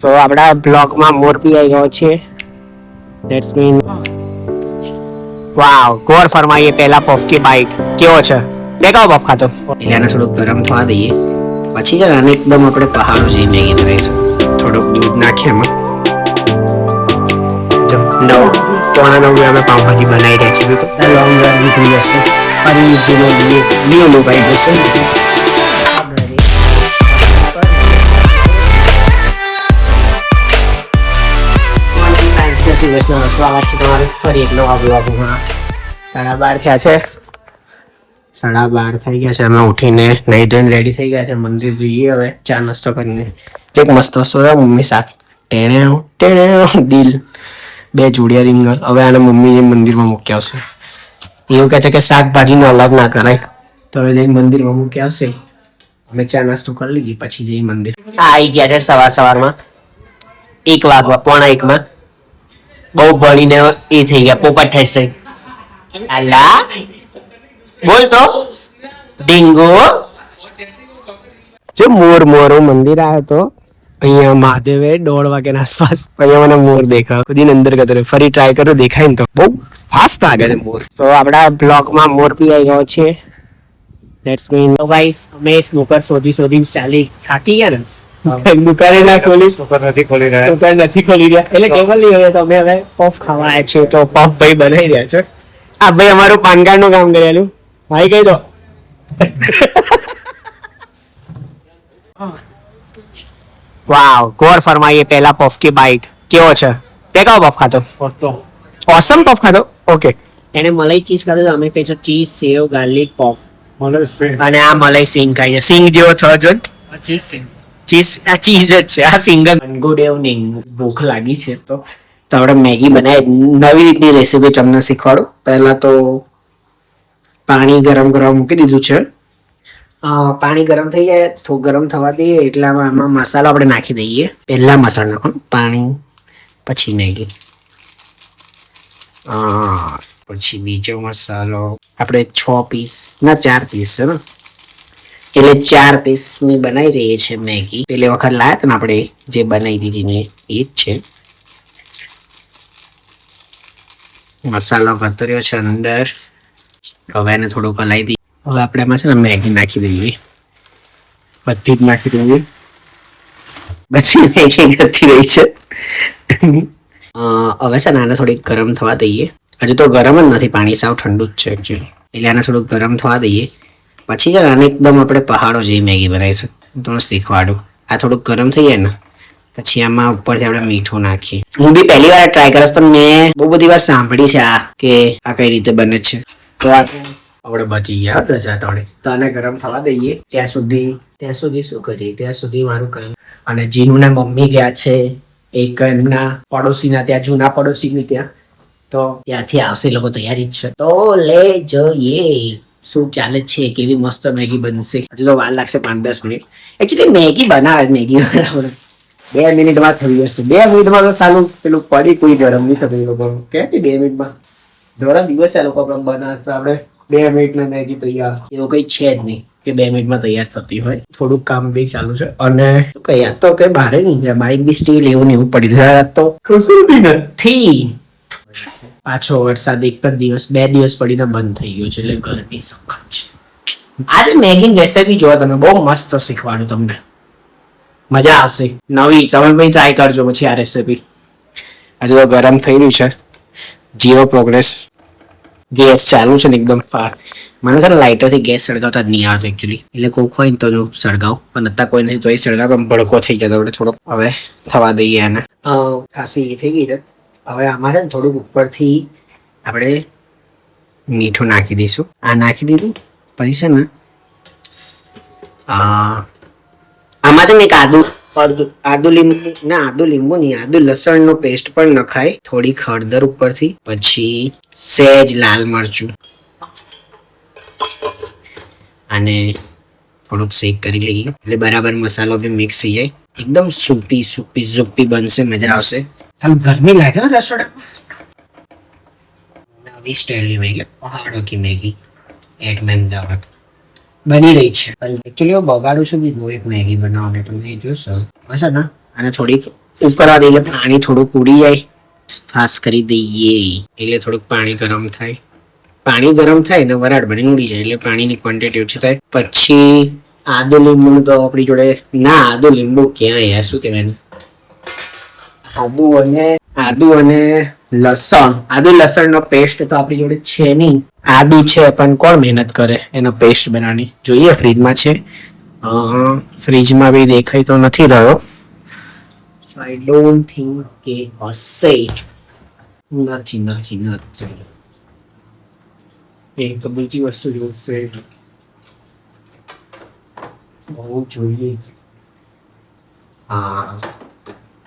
તો આપણા બ્લોગમાં મોરબી આવી ગયો છે. ધેટ્સ મીન વાવ. ગોર ફરમાઈએ પહેલા પફ की बाइट કેવો છે? દેખાવ પફ ખાતો. એટલે આને થોડુંક ગરમ થવા દઈએ, પછી છે ને આને એકદમ આપણે પહાડો જેવી મેગી બનાવીશું. થોડુંક દૂધ નાખીએ એમાં. જો 9:9 અમે પાઉંભાજી બનાવી રહ્યા છીએ. તો લોંગ રન નીકળી જશે, ફરી જેનો લીઓ લોભાઈ જશે. સ્વાગત છે તમારું ફરી એક નવા બ્લોગમાં. 12:30 થયા છે. 12:30 થઈ ગયા છે. અમે ઉઠીને નહીં ધોઈને રેડી થઈ ગયા છે. મંદિર જઈએ હવે ચા નાસ્તો કરીને. એક મસ્ત સોયા મમ્મી શાક ટેણે ટેણે દિલ 2 જોડિયા રીંગણ. હવે આને મમ્મી મંદિરમાં મૂકી આવશે. એવું કહે છે કે શાકભાજીનો અલગ ના કરાય, તો હવે જઈને મંદિરમાં મૂકી આવશે. અમે ચા નાસ્તો કરી લીધી પછી જઈ મંદિર. આવી ગયા છે સવારમાં 1 વાગવા 1:45 બહુ ભણીને એ થઈ ગયા પોપટ થઈ. અલા બોલ તો ડીંગો. જો મોરો મંદિર આવ્યો તો અહીંયા મહાદેવે 1:30 વાગ્યાના આસપાસ. અહીંયા મને મોર દેખાયો. ખુદીને અંદર ગયો ફરી ટ્રાય કર્યો, દેખાય ને તો બહુ ફાસ્ટ ભાગે છે મોર. તો આપણા બ્લોગમાં મોર બી આવી ગયો છે. ધેટ્સ મીન ગાઈસ અમે સ્નૂકર શોધી ચાલી થાકી ગયા ને. દુકાને ના ખોલી, દુકાન નથી ખોલી રહ્યા એટલે કેવલ નહીં હોય. તો અમે હવે પફ ખાવા આવ્યા છીએ. તો પફ ભાઈ બનાવી રહ્યા છે. આ ભાઈ અમારું પાન કાર્ડ નું કામ કરેલું ભાઈ કહી દો. વાવ. ગોર ફરમાઈએ પહેલા પફ की बाइट કેવો છે? દેખાવ પફ ખાતો. ઓસમ પફ ખાતો. ઓકે. એને મલાઈ ચીઝ ખાધો. અમે કહી છે ચીઝ સેવ ગાર્લિક પફ અને આ મલાઈ સિંગ ખાઈએ. સિંગ જેવો છો જો ચીઝ. આ ચીઝ જ છે, આ સિંગલ. Good evening. ભૂખ લાગી છે તો આપણે મેગી બનાવી. નવી રીતની રેસીપી તમને શીખવાડું. પહેલા તો પાણી ગરમ કરવા મૂકી દીધું છે. પાણી ગરમ થઈ જાય, થોડું ગરમ થવા દઈએ એટલે આમાં મસાલો આપણે નાખી દઈએ. પહેલા મસાલો નાખો, પાણી પછી મેગી, પછી બીજો મસાલો. આપણે 6 પીસ ના 4 પીસ છે ને, એટલે 4 પીસની બનાવી રહીએ છીએ મેગી. પેલી વખત લાયા હતા ને આપણે જે બનાવી દીધી ને એ જ છે. મસાલો ભતર્યો છે અંદર. હવે એને થોડુંક હલાવી દઈએ. હવે આપણે એમાં છે ને મેગી નાખી દઈએ. બધી જ નાખી દઈએ. બધી મેગી ગતી રહી છે. હવે છે ને આને થોડીક ગરમ થવા દઈએ. હજુ તો ગરમ જ નથી, પાણી સાવ ઠંડુ જ છે એકચ્યુઅલી. એટલે આને થોડુંક ગરમ થવા દઈએ. પછી છે ને આને એકદમ આપણે પહાડો જેવી મેગી બનાવીશું. તમને શીખવાડું. આ થોડુંક ગરમ થઈ જાય ને પછી આમાં ઉપરથી આપણે મીઠું નાખીએ. હું બી પહેલી વાર ટ્રાય કરીશ, પણ મેં બહુ બધી વાર સાંભળી છે આ કે આ કઈ રીતે બને છે. તો આપણે બચી ગયા હતા ચાટોડે. તો આને ગરમ થવા દઈએ. ત્યાં સુધી શું કરીએ? ત્યાં સુધી મારું કામ. અને જીનુના મમ્મી ગયા છે એક એમના પડોશીના ત્યાં, જૂના પડોશીની ત્યાં. તો ત્યાંથી આવશે લોકો, તૈયારી જ છે. તો લે જઈએ શું ચાલે છે, કેવી મસ્ત મેગી બનશે. હજુ તો વાર લાગશે 5-10 મિનિટ. એકચ્યુઅલી મેગી બનાવે મેગી બરાબર 2 મિનિટમાં થઈ જશે. 2 મિનિટમાં તો સારું પેલું પડી કોઈ ગરમ નહીં થતું. એ લોકો કે 2 મિનિટમાં દોરા દિવસે આ લોકો બનાવતા. આપણે 2 મિનિટમાં મેગી તૈયાર એવું કઈ છે જ નહીં કે 2 મિનિટમાં તૈયાર થતી હોય. થોડુંક કામ બી ચાલુ છે. અને કઈ આ તો કઈ બહાર નહીં, બાઇક બી સ્ટીલ એવું ને એવું પડી રહ્યા. તો કશું બી નથી. પાછો વરસાદ એક જ દિવસ 2 દિવસ પડીને બંધ થઈ ગયો છે. એટલે ગરમી સખત છે. આજે મેગીની રેસીપી જોવા તમે, બહુ મસ્ત શીખવાડું તમને, મજા આવશે. નવી તમે પણ ટ્રાય કરજો પછી આ રેસીપી. હજુ તો ગરમ થઈ રહ્યું છે. 0 પ્રોગ્રેસ. ગેસ ચાલુ છે ને એકદમ ફાસ્ટ. મને છે ને લાઇટરથી ગેસ સળગાવતા જ નહીં આવતો એકચ્યુઅલી. એટલે કોક હોય ને તો જો સળગાવ, પણ અત્યારે કોઈ નથી તો એ સળગાવ પણ ભડકો થઈ જતો. આપણે થોડો હવે થવા દઈએ આને. ખાસી એ થઈ ગઈ છે. હવે આમાં છે ને થોડુંક ઉપરથી આપણે મીઠું નાખી દઈશું. આ નાખી દીધું પછી છે ને આમાં છે ને એક આદુ લીંબુ લસણનો પેસ્ટ પણ નખાય. થોડી હળદર ઉપરથી, પછી સહેજ લાલ મરચું અને થોડુંક શેક કરી લઈએ એટલે બરાબર મસાલો બી મિક્સ થઈ જાય. એકદમ સૂપી બનશે, મજા આવશે. ગરમી લાગે રસોડા. નવી સ્ટાઇલની મેગી, પહાડો કી મેગી એટ અમદાવાદ બની રહી છે. એકચ્યુઅલી હું બગાડું છું બી બહુ એક મેગી બનાવને, તમે જોશો બસ ને. અને થોડીક ઉકળવા દઈએ એટલે પાણી થોડુંક ઉડી જાય, ફાસ કરી દઈએ એટલે થોડુંક પાણી ગરમ થાય. પાણી ગરમ થાય ને વરાળ બની ઉડી જાય એટલે પાણીની ક્વોન્ટિટી ઓછી થાય. પછી આદુ લીંબુ તો આપણી જોડે ના, આદુ લીંબુ ક્યાં યાર, શું કહેવાય એને? આદુ અને લસણ. આદુ લસણ નો પેસ્ટ તો આપણી જોડે છે નહીં. આદુ છે પણ કોણ મહેનત કરે એનો પેસ્ટ બનાવવાની? જોઈએ ફ્રીજમાં છે. ફ્રીજમાં બી દેખાઈ તો નથી રહ્યો. આઈ ડોન્ટ થિંક કે હશે. નથી. એક બીજી વસ્તુ જોશે. બહુ જોઈએ. હા,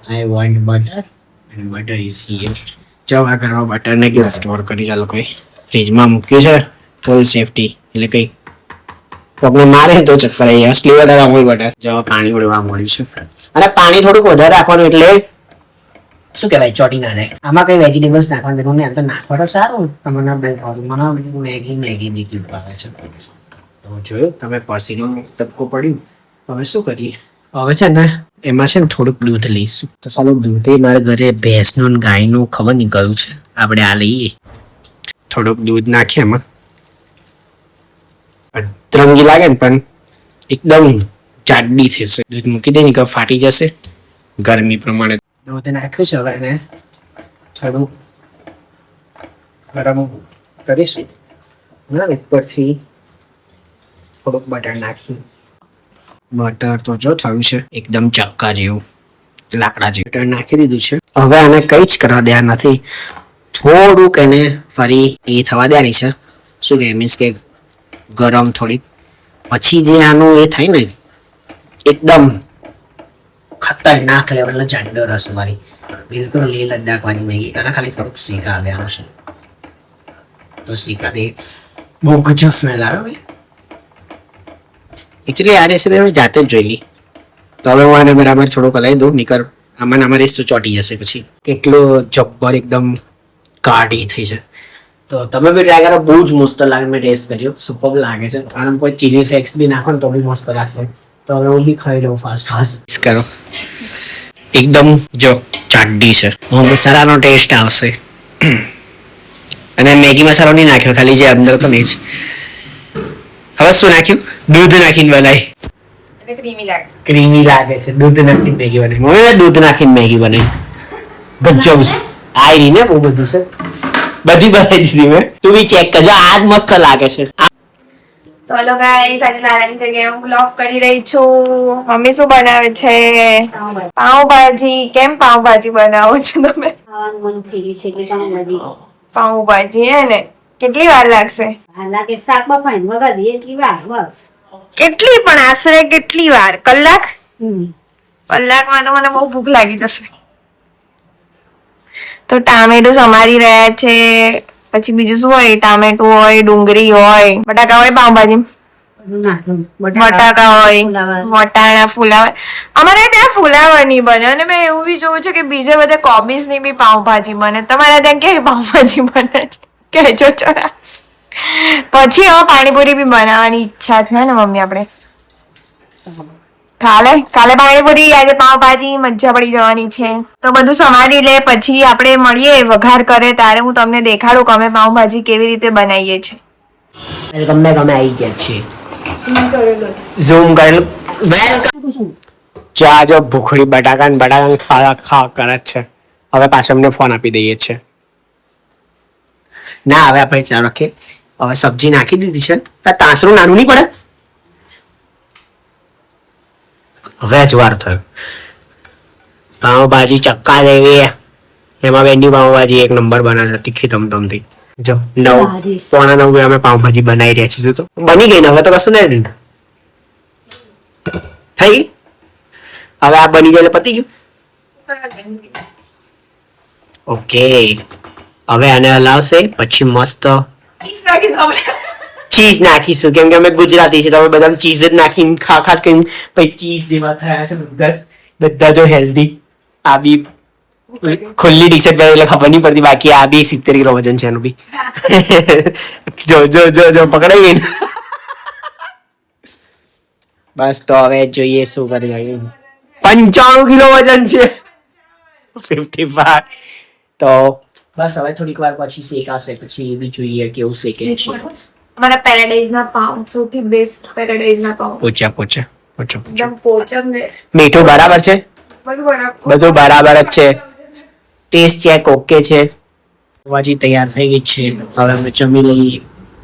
I want butter and butter is here. જવા કરવા બટર ને કેવું સ્ટોર કરી ચાલો કોઈ ફ્રીજમાં મૂક્યું છે ફૂલ સેફટી, એટલે કઈ પગને મારે તો ચક્કર આવી અસલી વધારે અમૂલ બટર. જવા પાણી ઉડવા મળ્યું છે અને પાણી થોડુંક વધારે રાખવાનું એટલે શું કહેવાય, ચોટી ના જાય. આમાં કઈ વેજીટેબલ્સ નાખવાની જરૂર નહીં, આમ તો નાખવા તો સારું. તમને મેગી બીજી પાસે છે તો જોયું તમે, પસીનો ટપકો પડ્યું. હવે શું કરીએ? હવે છે ને એમાં છે ને થોડુંક દૂધ લઈશું. તો ચાલો દૂધ મારા ઘરે ભેંસનું ને ગાયનું ખબર નહીં કયું છે, આપણે આ લઈએ. થોડુંક દૂધ નાખીએ એમાં. અતરંગી લાગે ને પણ એકદમ જાડી થશે. દૂધ મૂકી દે ને કે ફાટી જશે. ગરમી પ્રમાણે દૂધ નાખ્યું છે. હવે એને થોડું ગરમ કરીશું. ઉપરથી થોડુંક બટર નાખી. બટર તો જો થયું છે એકદમ ચક્કા જેવું, લાકડા જેવું. બટર નાખી દીધું છે. હવે આને કઈ જ કરવા દેવા નથી. થોડુંક એને ફરી એ થવા દેવાની છે. શું કે મીન્સ કે ગરમ થોડીક. પછી જે આનું એ થાય ને એકદમ ખતરનાક લેવલનો જાડો રસ મારી, બિલકુલ લીલ લદ્દાખવાની મેગી. અને ખાલી થોડુંક શીકા દેવાનું છે. તો શીકા દે બહુ ગજબ સ્મેલ આવે ભાઈ. એકચ્યુઅલી આ રેસીપી અમે જાતે જ જોઈ લી. તો હવે હું આને બરાબર થોડુંક હલાવી દઉં, નીકળ આમાં આમાં રેસ તો ચોટી જશે પછી. કેટલું જબ્બર એકદમ કાઢી થઈ છે. તો તમે બી ટ્રાય કરો, બહુ જ મસ્ત લાગે. મેં ટેસ્ટ કર્યો, સુપર લાગે છે. આના કોઈ ચીલી ફ્લેક્સ બી નાખો ને તો બી મસ્ત લાગશે. તો હવે હું બી ખાઈ લઉં ફાસ્ટ કરો. એકદમ જો ચાડી છે. મસાલાનો ટેસ્ટ આવશે. અને મેગી મસાલો નહીં નાખ્યો, ખાલી જે અંદર તો નહીં જ. હવે શું નાખ્યું? દૂધ નાખીને બનાવી. ક્રીમી લાગે છે. દૂધ નાખીને મેગી બનાવી. મમ્મી દૂધ નાખીને મેગી બનાવી. ગજબ આ રહી ને, બહુ બધું છે. બધી બનાવી દીધી મેં. તું બી ચેક કરજો, આ જ મસ્ત લાગે છે. તો હેલો ગાઈસ, આજે નારાયણ તરીકે હું બ્લોગ કરી રહી છું. મમ્મી શું બનાવે છે? પાવભાજી. કેમ પાવભાજી બનાવો છો તમે? પાવભાજી હે ને? કેટલી વાર લાગશે? કેટલી પણ આશરે કેટલી વાર? કલાક? કલાકમાં તો મને બહુ ભૂખ લાગી જશે. તો ટામેટું સમારી રહ્યા છે. પછી બીજું શું હોય? ટામેટું હોય, ડુંગળી હોય, બટાકા હોય, પાવભાજી બટાકા હોય, વટાણા, ફુલાવર. અમારે ત્યાં ફુલાવર નહીં બને. અને મેં એવું બી જોયું છે કે બીજે બધે કોબીઝ ની બી પાવભાજી બને. તમારા ત્યાં કેવી પાવભાજી બને છે કહેજો જરા. પછી હવે પાણીપુરી બી બનાવવાની ઈચ્છા છે ને મમ્મી આપણે. કાલે પાણીપુરી, આજે પાવભાજી. મજા પડી જવાની છે. તો બધું સમારી લે, પછી આપણે મળીએ વઘાર કરે ત્યારે હું તમને દેખાડું કે અમે પાવભાજી કેવી રીતે બનાવીએ છીએ. ગમે આવી ગયા છે. ઝૂમ કરેલું. ચા જો ભૂખડી બટાકા ખા કરે છે. હવે પાછો અમને ફોન આપી દઈએ છે. ના હવે આપણે ચા રાખીએ. હવે સબ્જી નાખી દીધી છે. તાસરું નાનું નહીં પડે. હવે જ વાર થયો. પાવભાજી ચક્કા જેવી. એમાં વેન્ડી પાવભાજી એક નંબર બનાવે, તીખી ધમધમથી. જો 9:45 અમે પાવભાજી બનાવી રહ્યા છીએ. તો બની ગઈ ને, હવે તો કશું નહીં થઈ. હવે આ બની જાય પતી ગયું. ઓકે, હવે આને હલાવશે. પછી મસ્ત ચીઝ નાખીશું, કેમ કે અમે ગુજરાતી છે તો અમે બધા ચીઝ જ નાખીને ખાસ કરીને પછી ચીઝ જેવા થયા છે બધા જો હેલ્ધી. આ બી ખુલ્લી ટી શર્ટ એટલે ખબર નહીં પડતી, બાકી આ બી 70 કિલો વજન છે એનું બી. જો જો જો જો પકડાઈ ગઈ. બસ તો હવે જોઈએ શું કરી. 95 કિલો વજન છે. 55 તો બસ હવે થોડીક વાર પછી શેકાશે પછી એ બી જોઈએ કેવું શેકે છે અમારા પેરાડાઈઝના પાઉં સૌથી બેસ્ટ પેરાડાઈઝના પાઉં પોચા એકદમ પોચમ ને મીઠું બરાબર છે બધું બરાબર જ છે ટેસ્ટ ચેક ઓકે છે ભાજી તૈયાર થઈ ગઈ છે હવે અમે જમી લઈએ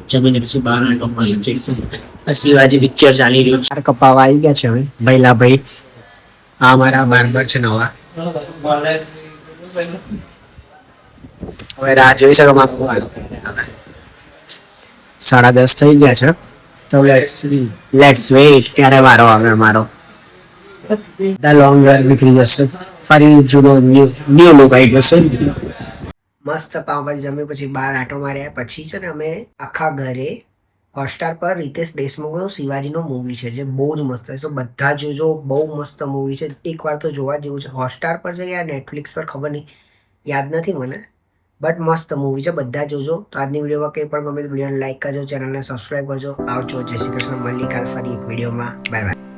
જમીને પછી બહાર આંટો મારી જઈશું શિવાજી પિક્ચર ચાલી રહ્યું છે કપાવા આવી ગયા છે હવે ભૈલા ભાઈ આ મારા બાર્બર છે નવા હવે રાહ જોઈ શકો મારું 10:30 થઈ ગયા છે તો લેટ્સ વેઇટ ત્યારે વારો આવે અમારો બધા લોંગ વાર નીકળી જશે ફરી જૂનો ન્યુ લુક આવી જશે મસ્ત પાવભાજી જમ્યું પછી બહાર આટો માર્યા પછી છે ને અમે આખા ઘરે હોટસ્ટાર પર રીતેશ દેશમુખનો શિવાજીનો મૂવી છે જે બહુ જ મસ્ત છે તો બધા જોજો બહુ મસ્ત મૂવી છે એકવાર તો જોવા જેવું છે હોટસ્ટાર પર છે યા નેટફ્લિક્સ પર ખબર નહીં યાદ નથી મને બટ મસ્ત મૂવી છે બધા જોજો તો આજની વિડીયોમાં કંઈ પણ ગમે તો વિડીયોને લાઈક કરજો ચેનલને સબસ્ક્રાઈબ કરજો આવજો જય શ્રી કૃષ્ણ મળીએ કાલ ફરી એક વિડીયોમાં બાય બાય